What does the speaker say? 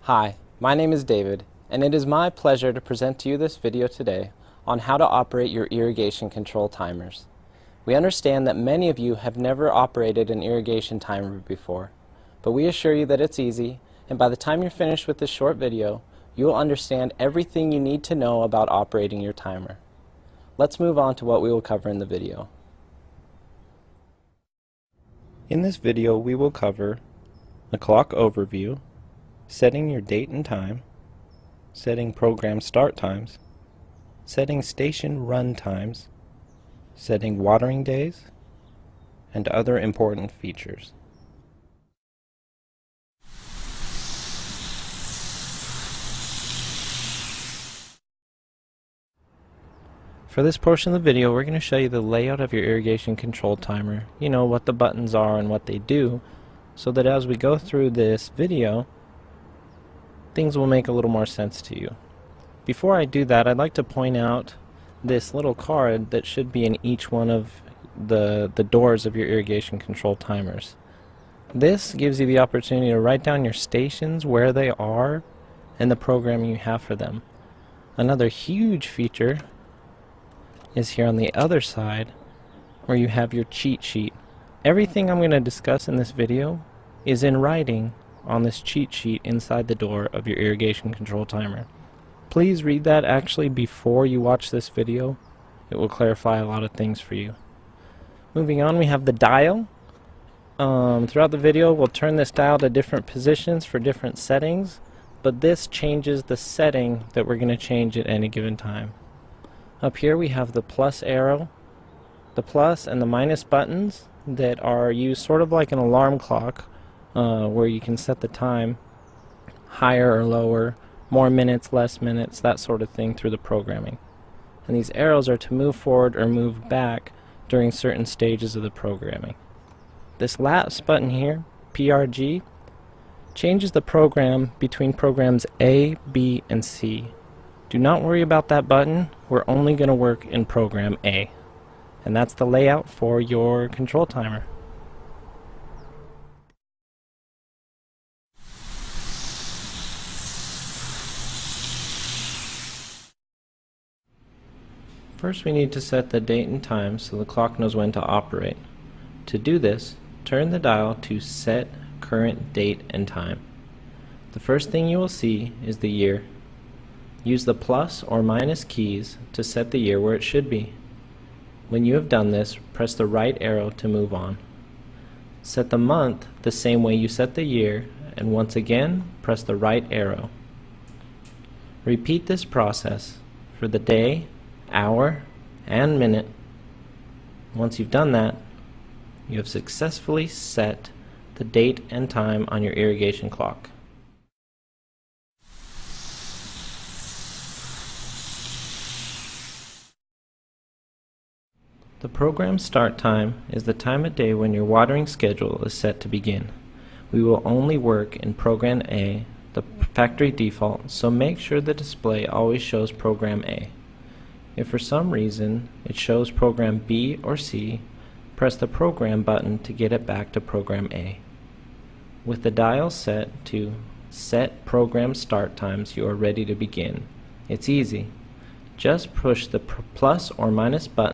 Hi, my name is David, and it is my pleasure to present to you this video today on how to operate your irrigation control timers. We understand that many of you have never operated an irrigation timer before, but we assure you that it's easy, and by the time you're finished with this short video, you will understand everything you need to know about operating your timer. Let's move on to what we will cover in the video. In this video, we will cover the clock overview, setting your date and time, setting program start times, setting station run times, setting watering days, and other important features. For this portion of the video, we're going to show you the layout of your irrigation control timer. You know, what the buttons are and what they do, so that as we go through this video, things will make a little more sense to you. Before I do that, I'd like to point out this little card that should be in each one of the doors of your irrigation control timers. This gives you the opportunity to write down your stations, where they are, and the programming you have for them. Another huge feature is here on the other side, where you have your cheat sheet. Everything I'm going to discuss in this video is in writing on this cheat sheet inside the door of your irrigation control timer. Please read that actually before you watch this video. It will clarify a lot of things for you. Moving on, we have the dial. Throughout the video, we'll turn this dial to different positions for different settings, but this changes the setting that we're going to change at any given time. Up here we have the plus arrow, the plus and the minus buttons that are used sort of like an alarm clock, where you can set the time higher or lower, more minutes, less minutes, that sort of thing through the programming. And these arrows are to move forward or move back during certain stages of the programming. This last button here, PRG, changes the program between programs A, B, and C. Do not worry about that button. We're only going to work in program A. And that's the layout for your control timer. First, we need to set the date and time so the clock knows when to operate. To do this, turn the dial to Set Current Date and Time. The first thing you will see is the year. Use the plus or minus keys to set the year where it should be. When you have done this, press the right arrow to move on. Set the month the same way you set the year, and once again, press the right arrow. Repeat this process for the day, hour, and minute. Once you've done that, you have successfully set the date and time on your irrigation clock. The program start time is the time of day when your watering schedule is set to begin. We will only work in program A, the factory default, so make sure the display always shows program A. If for some reason it shows program B or C, press the program button to get it back to program A. With the dial set to Set Program Start Times, you are ready to begin. It's easy. Just push the plus or minus button